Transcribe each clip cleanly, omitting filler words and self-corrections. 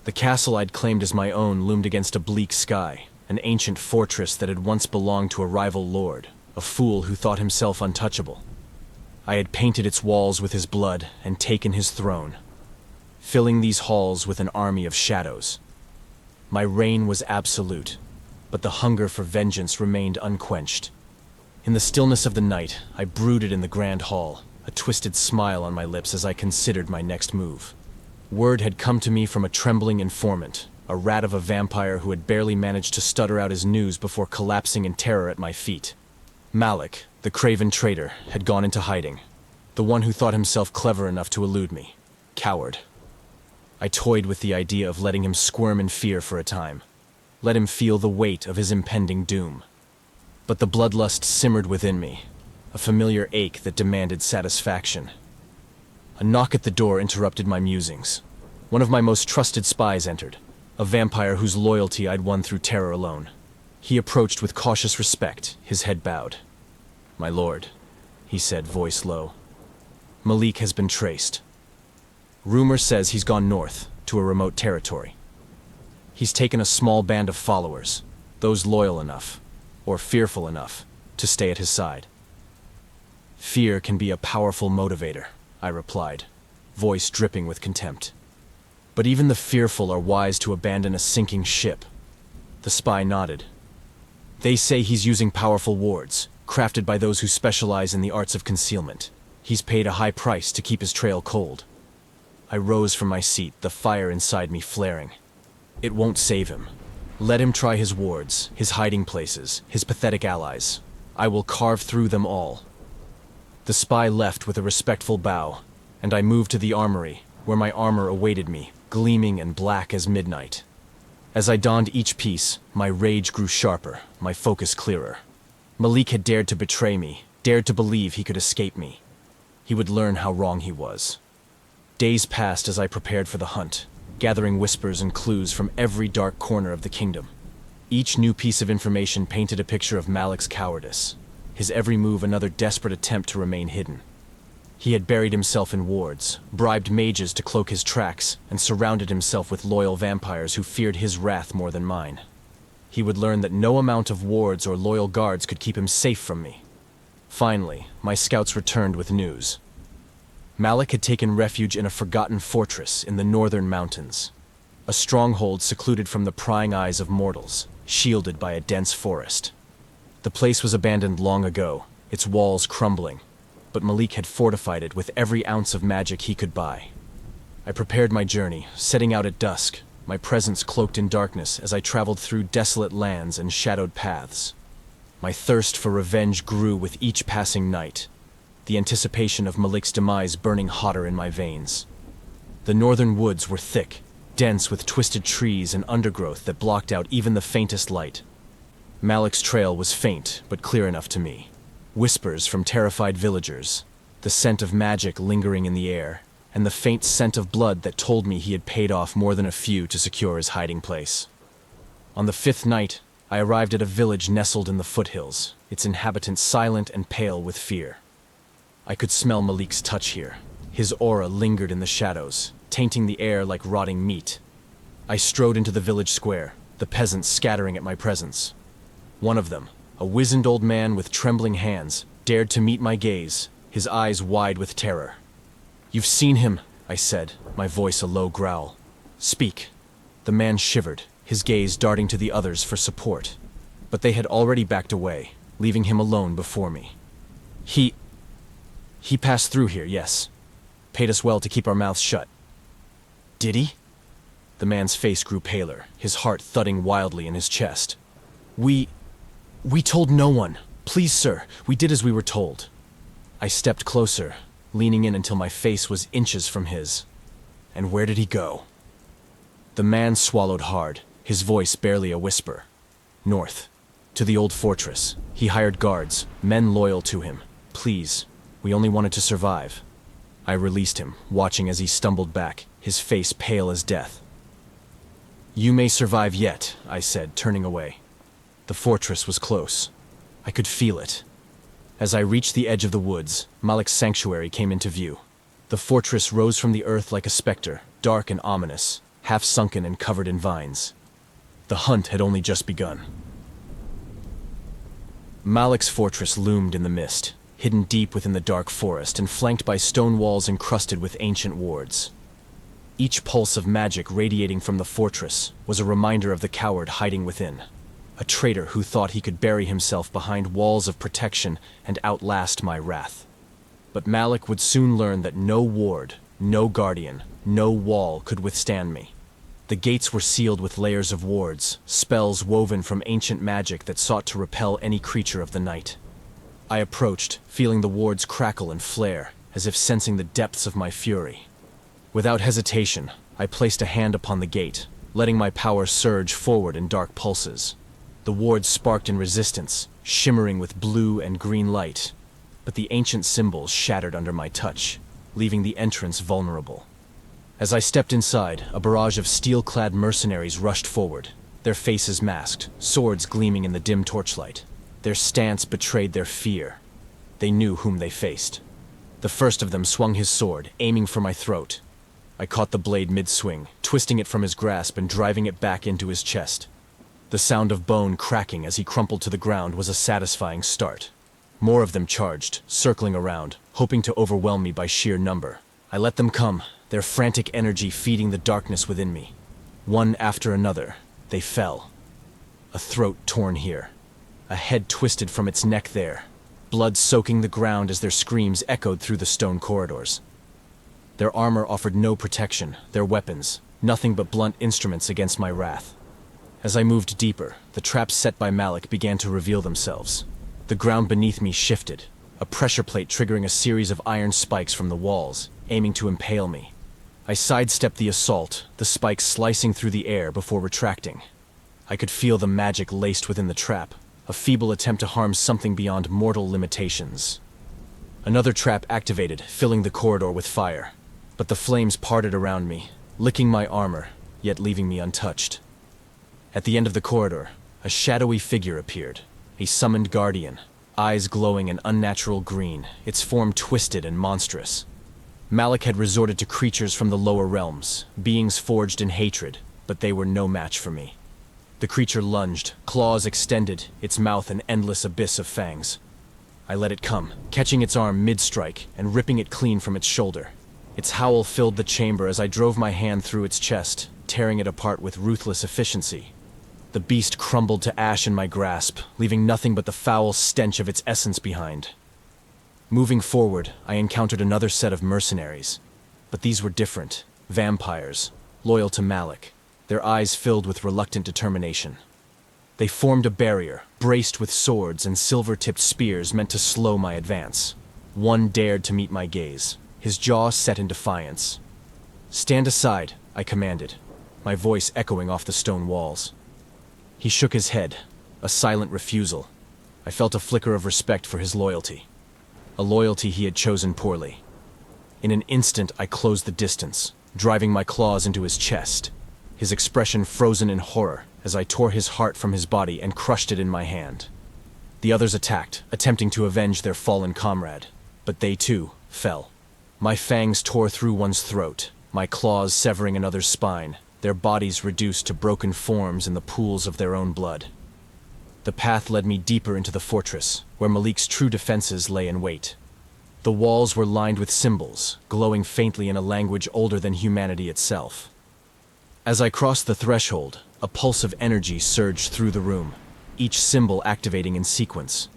The castle I'd claimed as my own loomed against a bleak sky, an ancient fortress that had once belonged to a rival lord, a fool who thought himself untouchable. I had painted its walls with his blood and taken his throne, filling these halls with an army of shadows. My reign was absolute, but the hunger for vengeance remained unquenched. In the stillness of the night, I brooded in the grand hall, a twisted smile on my lips as I considered my next move. Word had come to me from a trembling informant, a rat of a vampire who had barely managed to stutter out his news before collapsing in terror at my feet. Malik, the craven traitor, had gone into hiding, the one who thought himself clever enough to elude me. Coward. I toyed with the idea of letting him squirm in fear for a time, let him feel the weight of his impending doom. But the bloodlust simmered within me, a familiar ache that demanded satisfaction. A knock at the door interrupted my musings. One of my most trusted spies entered, a vampire whose loyalty I'd won through terror alone. He approached with cautious respect, his head bowed. "My lord," he said, voice low. "Malik has been traced. Rumor says he's gone north, to a remote territory. He's taken a small band of followers, those loyal enough, or fearful enough, to stay at his side." "Fear can be a powerful motivator," I replied, voice dripping with contempt. "But even the fearful are wise to abandon a sinking ship." The spy nodded. "They say he's using powerful wards, crafted by those who specialize in the arts of concealment. He's paid a high price to keep his trail cold." I rose from my seat, the fire inside me flaring. "It won't save him. Let him try his wards, his hiding places, his pathetic allies. I will carve through them all." The spy left with a respectful bow, and I moved to the armory, where my armor awaited me, gleaming and black as midnight. As I donned each piece, my rage grew sharper, my focus clearer. Malik had dared to betray me, dared to believe he could escape me. He would learn how wrong he was. Days passed as I prepared for the hunt, gathering whispers and clues from every dark corner of the kingdom. Each new piece of information painted a picture of Malik's cowardice, his every move another desperate attempt to remain hidden. He had buried himself in wards, bribed mages to cloak his tracks, and surrounded himself with loyal vampires who feared his wrath more than mine. He would learn that no amount of wards or loyal guards could keep him safe from me. Finally, my scouts returned with news. Malik had taken refuge in a forgotten fortress in the northern mountains, a stronghold secluded from the prying eyes of mortals, shielded by a dense forest. The place was abandoned long ago, its walls crumbling, but Malik had fortified it with every ounce of magic he could buy. I prepared my journey, setting out at dusk, my presence cloaked in darkness as I traveled through desolate lands and shadowed paths. My thirst for revenge grew with each passing night, the anticipation of Malik's demise burning hotter in my veins. The northern woods were thick, dense with twisted trees and undergrowth that blocked out even the faintest light. Malik's trail was faint, but clear enough to me. Whispers from terrified villagers, the scent of magic lingering in the air, and the faint scent of blood that told me he had paid off more than a few to secure his hiding place. On the fifth night, I arrived at a village nestled in the foothills, its inhabitants silent and pale with fear. I could smell Malik's touch here. His aura lingered in the shadows, tainting the air like rotting meat. I strode into the village square, the peasants scattering at my presence. One of them, a wizened old man with trembling hands, dared to meet my gaze, his eyes wide with terror. "You've seen him," I said, my voice a low growl. "Speak." The man shivered, his gaze darting to the others for support. But they had already backed away, leaving him alone before me. He passed through here, yes. Paid us well to keep our mouths shut." "Did he?" The man's face grew paler, his heart thudding wildly in his chest. We told no one. Please, sir, we did as we were told." I stepped closer, leaning in until my face was inches from his. "And where did he go?" The man swallowed hard, his voice barely a whisper. "North, to the old fortress. He hired guards, men loyal to him. Please, we only wanted to survive." I released him, watching as he stumbled back, his face pale as death. "You may survive yet," I said, turning away. The fortress was close. I could feel it. As I reached the edge of the woods, Malik's sanctuary came into view. The fortress rose from the earth like a specter, dark and ominous, half sunken and covered in vines. The hunt had only just begun. Malik's fortress loomed in the mist, hidden deep within the dark forest and flanked by stone walls encrusted with ancient wards. Each pulse of magic radiating from the fortress was a reminder of the coward hiding within, a traitor who thought he could bury himself behind walls of protection and outlast my wrath. But Malik would soon learn that no ward, no guardian, no wall could withstand me. The gates were sealed with layers of wards, spells woven from ancient magic that sought to repel any creature of the night. I approached, feeling the wards crackle and flare, as if sensing the depths of my fury. Without hesitation, I placed a hand upon the gate, letting my power surge forward in dark pulses. The wards sparked in resistance, shimmering with blue and green light, but the ancient symbols shattered under my touch, leaving the entrance vulnerable. As I stepped inside, a barrage of steel-clad mercenaries rushed forward, their faces masked, swords gleaming in the dim torchlight. Their stance betrayed their fear. They knew whom they faced. The first of them swung his sword, aiming for my throat. I caught the blade mid-swing, twisting it from his grasp and driving it back into his chest. The sound of bone cracking as he crumpled to the ground was a satisfying start. More of them charged, circling around, hoping to overwhelm me by sheer number. I let them come, their frantic energy feeding the darkness within me. One after another, they fell. A throat torn here, a head twisted from its neck there, blood soaking the ground as their screams echoed through the stone corridors. Their armor offered no protection, their weapons, nothing but blunt instruments against my wrath. As I moved deeper, the traps set by Malik began to reveal themselves. The ground beneath me shifted, a pressure plate triggering a series of iron spikes from the walls, aiming to impale me. I sidestepped the assault, the spikes slicing through the air before retracting. I could feel the magic laced within the trap, a feeble attempt to harm something beyond mortal limitations. Another trap activated, filling the corridor with fire, but the flames parted around me, licking my armor, yet leaving me untouched. At the end of the corridor, a shadowy figure appeared, a summoned guardian, eyes glowing an unnatural green, its form twisted and monstrous. Malik had resorted to creatures from the lower realms, beings forged in hatred, but they were no match for me. The creature lunged, claws extended, its mouth an endless abyss of fangs. I let it come, catching its arm mid-strike and ripping it clean from its shoulder. Its howl filled the chamber as I drove my hand through its chest, tearing it apart with ruthless efficiency. The beast crumbled to ash in my grasp, leaving nothing but the foul stench of its essence behind. Moving forward, I encountered another set of mercenaries. But these were different, vampires, loyal to Malik, their eyes filled with reluctant determination. They formed a barrier, braced with swords and silver-tipped spears meant to slow my advance. One dared to meet my gaze, his jaw set in defiance. "Stand aside," I commanded, my voice echoing off the stone walls. He shook his head, a silent refusal. I felt a flicker of respect for his loyalty, a loyalty he had chosen poorly. In an instant, I closed the distance, driving my claws into his chest, his expression frozen in horror as I tore his heart from his body and crushed it in my hand. The others attacked, attempting to avenge their fallen comrade, but they too fell. My fangs tore through one's throat, my claws severing another's spine, their bodies reduced to broken forms in the pools of their own blood. The path led me deeper into the fortress, where Malik's true defenses lay in wait. The walls were lined with symbols, glowing faintly in a language older than humanity itself. As I crossed the threshold, a pulse of energy surged through the room, each symbol activating in sequence.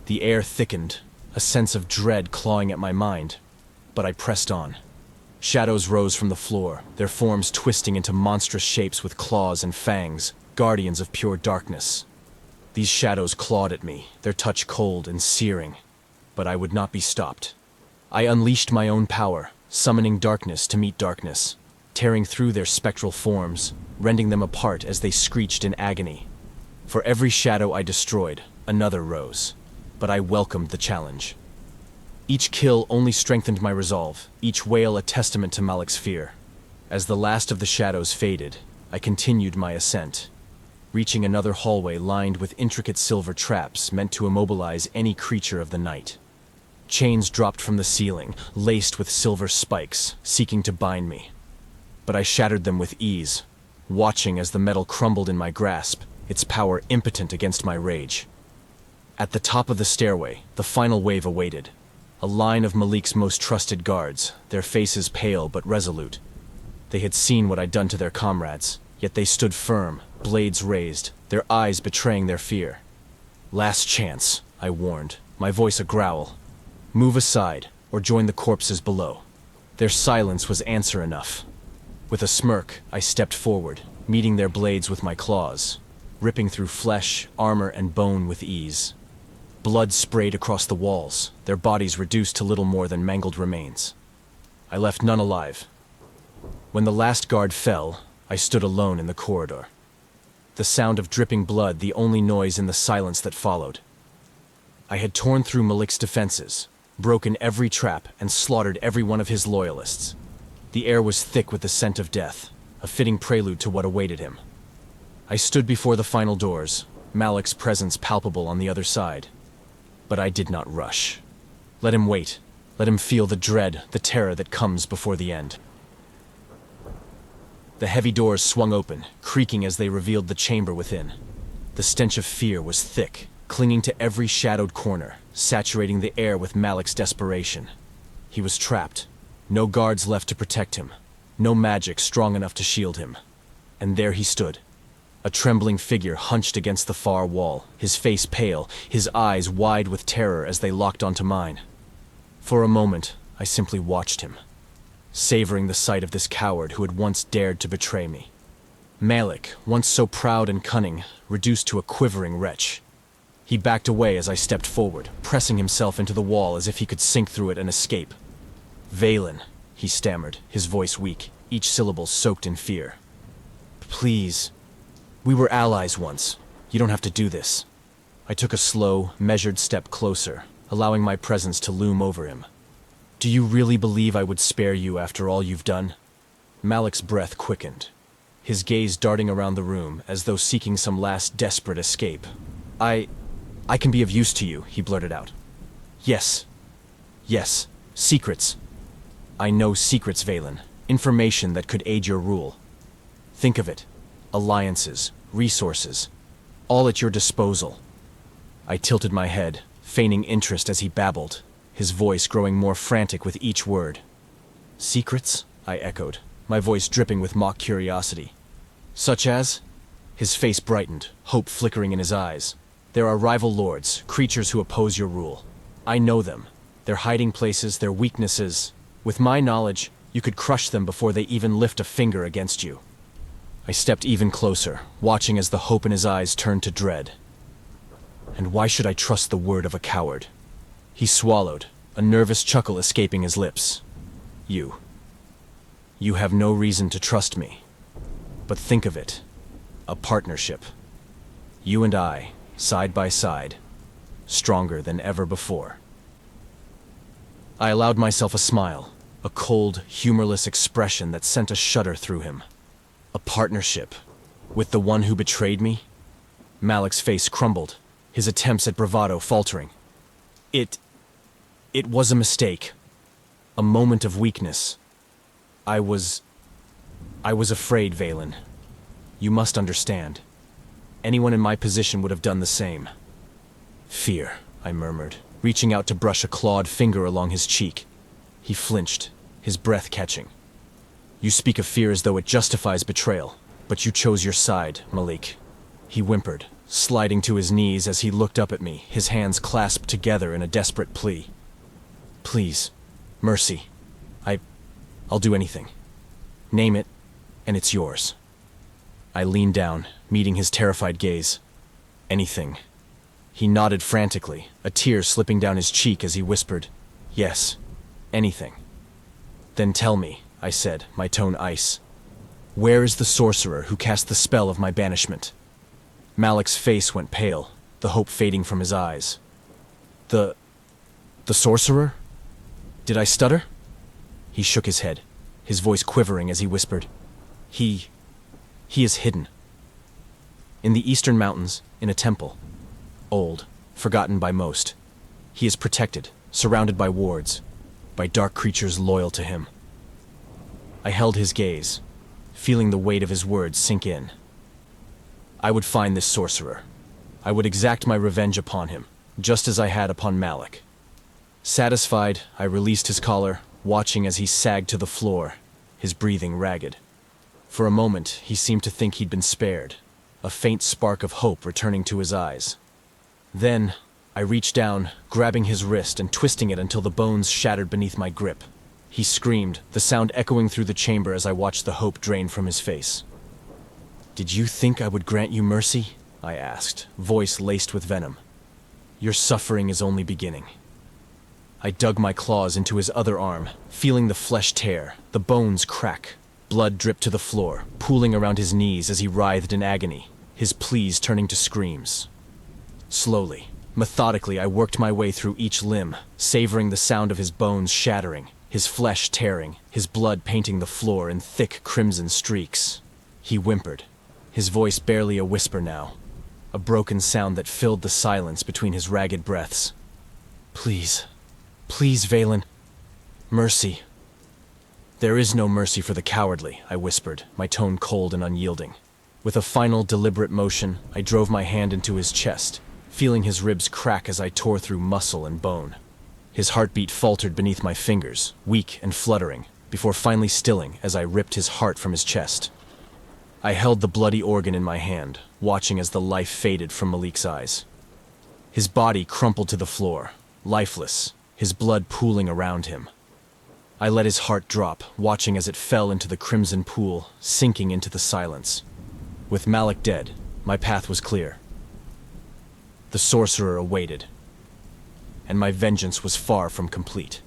The air thickened, a sense of dread clawing at my mind, but I pressed on. Shadows rose from the floor, their forms twisting into monstrous shapes with claws and fangs, guardians of pure darkness. These shadows clawed at me, their touch cold and searing, but I would not be stopped. I unleashed my own power, summoning darkness to meet darkness, tearing through their spectral forms, rending them apart as they screeched in agony. For every shadow I destroyed, another rose, but I welcomed the challenge. Each kill only strengthened my resolve, each wail a testament to Malik's fear. As the last of the shadows faded, I continued my ascent, reaching another hallway lined with intricate silver traps meant to immobilize any creature of the night. Chains dropped from the ceiling, laced with silver spikes, seeking to bind me. but I shattered them with ease, watching as the metal crumbled in my grasp, its power impotent against my rage. At the top of the stairway, the final wave awaited. A line of Malik's most trusted guards, their faces pale but resolute. They had seen what I'd done to their comrades, yet they stood firm, blades raised, their eyes betraying their fear. "Last chance," I warned, my voice a growl. "Move aside, or join the corpses below." Their silence was answer enough. With a smirk, I stepped forward, meeting their blades with my claws, ripping through flesh, armor, and bone with ease. Blood sprayed across the walls, their bodies reduced to little more than mangled remains. I left none alive. When the last guard fell, I stood alone in the corridor. The sound of dripping blood the only noise in the silence that followed. I had torn through Malik's defenses, broken every trap, and slaughtered every one of his loyalists. The air was thick with the scent of death, a fitting prelude to what awaited him. I stood before the final doors, Malik's presence palpable on the other side. But I did not rush. Let him wait. Let him feel the dread, the terror that comes before the end. The heavy doors swung open, creaking as they revealed the chamber within. The stench of fear was thick, clinging to every shadowed corner, saturating the air with Malik's desperation. He was trapped. No guards left to protect him. No magic strong enough to shield him. And there he stood. A trembling figure hunched against the far wall, his face pale, his eyes wide with terror as they locked onto mine. For a moment, I simply watched him, savoring the sight of this coward who had once dared to betray me. Malik, once so proud and cunning, reduced to a quivering wretch. He backed away as I stepped forward, pressing himself into the wall as if he could sink through it and escape. "Valen," he stammered, his voice weak, each syllable soaked in fear. "Please. We were allies once. You don't have to do this." I took a slow, measured step closer, allowing my presence to loom over him. "Do you really believe I would spare you after all you've done?" Malik's breath quickened, his gaze darting around the room as though seeking some last desperate escape. I can be of use to you," he blurted out. Yes. Secrets. I know secrets, Valen. Information that could aid your rule. Think of it. Alliances, resources, all at your disposal." I tilted my head, feigning interest as he babbled, his voice growing more frantic with each word. "Secrets?" I echoed, my voice dripping with mock curiosity. "Such as?" His face brightened, hope flickering in his eyes. "There are rival lords, creatures who oppose your rule. I know them, their hiding places, their weaknesses. With my knowledge, you could crush them before they even lift a finger against you." I stepped even closer, watching as the hope in his eyes turned to dread. "And why should I trust the word of a coward?" He swallowed, a nervous chuckle escaping his lips. You have no reason to trust me. But think of it. A partnership. You and I, side by side, stronger than ever before." I allowed myself a smile, a cold, humorless expression that sent a shudder through him. A partnership? With the one who betrayed me? Malik's face crumbled, his attempts at bravado faltering. It was a mistake. A moment of weakness. I was afraid, Valen. You must understand. Anyone in my position would have done the same. "Fear," I murmured, reaching out to brush a clawed finger along his cheek. He flinched, his breath catching. "You speak of fear as though it justifies betrayal, but you chose your side, Malik." He whimpered, sliding to his knees as he looked up at me, his hands clasped together in a desperate plea. "Please, mercy. I'll do anything. Name it, and it's yours." I leaned down, meeting his terrified gaze. "Anything." He nodded frantically, a tear slipping down his cheek as he whispered, "Yes, anything." "Then tell me," I said, my tone ice. "Where is the sorcerer who cast the spell of my banishment?" Malik's face went pale, the hope fading from his eyes. The sorcerer? Did I stutter? He shook his head, his voice quivering as he whispered, He is hidden. In the eastern mountains, in a temple. Old, forgotten by most. He is protected, surrounded by wards, by dark creatures loyal to him." I held his gaze, feeling the weight of his words sink in. I would find this sorcerer. I would exact my revenge upon him, just as I had upon Malik. Satisfied, I released his collar, watching as he sagged to the floor, his breathing ragged. For a moment, he seemed to think he'd been spared, a faint spark of hope returning to his eyes. Then, I reached down, grabbing his wrist and twisting it until the bones shattered beneath my grip. He screamed, the sound echoing through the chamber as I watched the hope drain from his face. "Did you think I would grant you mercy?" I asked, voice laced with venom. "Your suffering is only beginning." I dug my claws into his other arm, feeling the flesh tear, the bones crack. Blood dripped to the floor, pooling around his knees as he writhed in agony, his pleas turning to screams. Slowly, methodically, I worked my way through each limb, savoring the sound of his bones shattering, his flesh tearing, his blood painting the floor in thick crimson streaks. He whimpered, his voice barely a whisper now, a broken sound that filled the silence between his ragged breaths. "Please, please, Valen. Mercy." "There is no mercy for the cowardly," I whispered, my tone cold and unyielding. With a final deliberate motion, I drove my hand into his chest, feeling his ribs crack as I tore through muscle and bone. His heartbeat faltered beneath my fingers, weak and fluttering, before finally stilling as I ripped his heart from his chest. I held the bloody organ in my hand, watching as the life faded from Malik's eyes. His body crumpled to the floor, lifeless, his blood pooling around him. I let his heart drop, watching as it fell into the crimson pool, sinking into the silence. With Malik dead, my path was clear. The sorcerer awaited, and my vengeance was far from complete.